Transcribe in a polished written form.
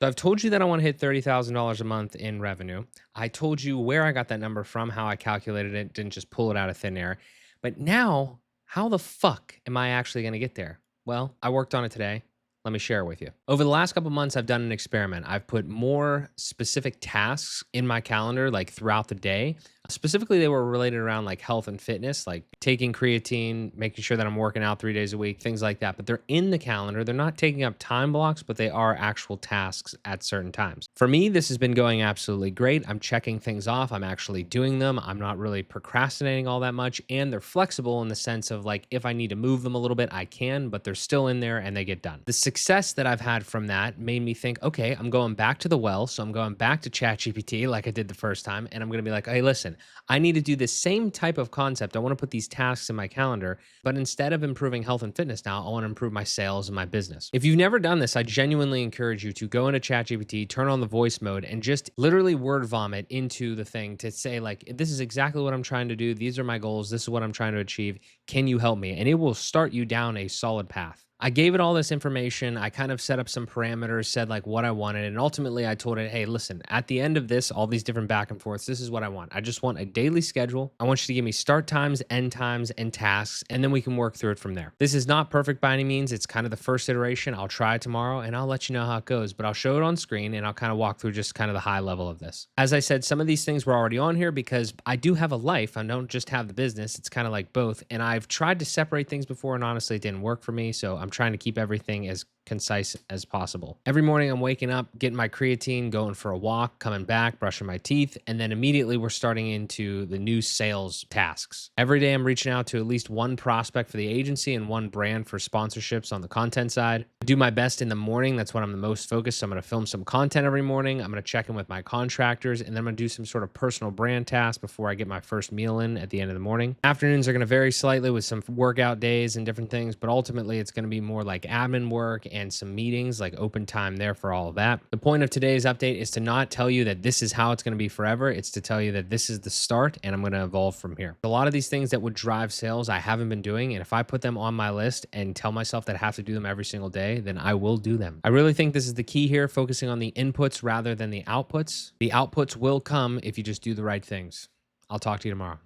So I've told you that I want to hit $30,000 a month in revenue. I told you where I got that number from, how I calculated it, didn't just pull it out of thin air. But now, how the fuck am I actually going to get there? Well, I worked on it today. Let me share it with you. Over the last couple months, I've done an experiment. I've put more specific tasks in my calendar, like throughout the day. Specifically, they were related around like health and fitness, like taking creatine, making sure that I'm working out 3 days a week, things like that. But they're in the calendar. They're not taking up time blocks, but they are actual tasks at certain times. For me, this has been going absolutely great. I'm checking things off. I'm actually doing them. I'm not really procrastinating all that much. And they're flexible in the sense of like, if I need to move them a little bit, I can, but they're still in there and they get done. The success that I've had from that made me think, okay, I'm going back to the well. So I'm going back to ChatGPT like I did the first time. And I'm going to be like, hey, listen, I need to do the same type of concept. I want to put these tasks in my calendar, but instead of improving health and fitness now, I want to improve my sales and my business. If you've never done this, I genuinely encourage you to go into ChatGPT, turn on the voice mode, and just literally word vomit into the thing to say, like, this is exactly what I'm trying to do. These are my goals. This is what I'm trying to achieve. Can you help me? And it will start you down a solid path. I gave it all this information. I kind of set up some parameters, said like what I wanted. And ultimately I told it, hey, listen, at the end of this, all these different back and forths, this is what I want. I just want a daily schedule. I want you to give me start times, end times, and tasks, and then we can work through it from there. This is not perfect by any means. It's kind of the first iteration. I'll try it tomorrow and I'll let you know how it goes, but I'll show it on screen and I'll kind of walk through just kind of the high level of this. As I said, some of these things were already on here because I do have a life. I don't just have the business. It's kind of like both. And I've tried to separate things before and honestly it didn't work for me. So I'm trying to keep everything as concise as possible. Every morning I'm waking up, getting my creatine, going for a walk, coming back, brushing my teeth, and then immediately we're starting into the new sales tasks. Every day I'm reaching out to at least one prospect for the agency and one brand for sponsorships on the content side. I do my best in the morning. That's when I'm the most focused. So I'm going to film some content every morning. I'm going to check in with my contractors, and then I'm going to do some sort of personal brand task before I get my first meal in at the end of the morning. Afternoons are going to vary slightly with some workout days and different things, but ultimately it's going to be more like admin work and some meetings, like open time there for all of that. The point of today's update is to not tell you that this is how it's going to be forever. It's to tell you that this is the start and I'm going to evolve from here. A lot of these things that would drive sales I haven't been doing. And if I put them on my list and tell myself that I have to do them every single day, then I will do them. I really think this is the key here, focusing on the inputs rather than the outputs. The outputs will come if you just do the right things. I'll talk to you tomorrow.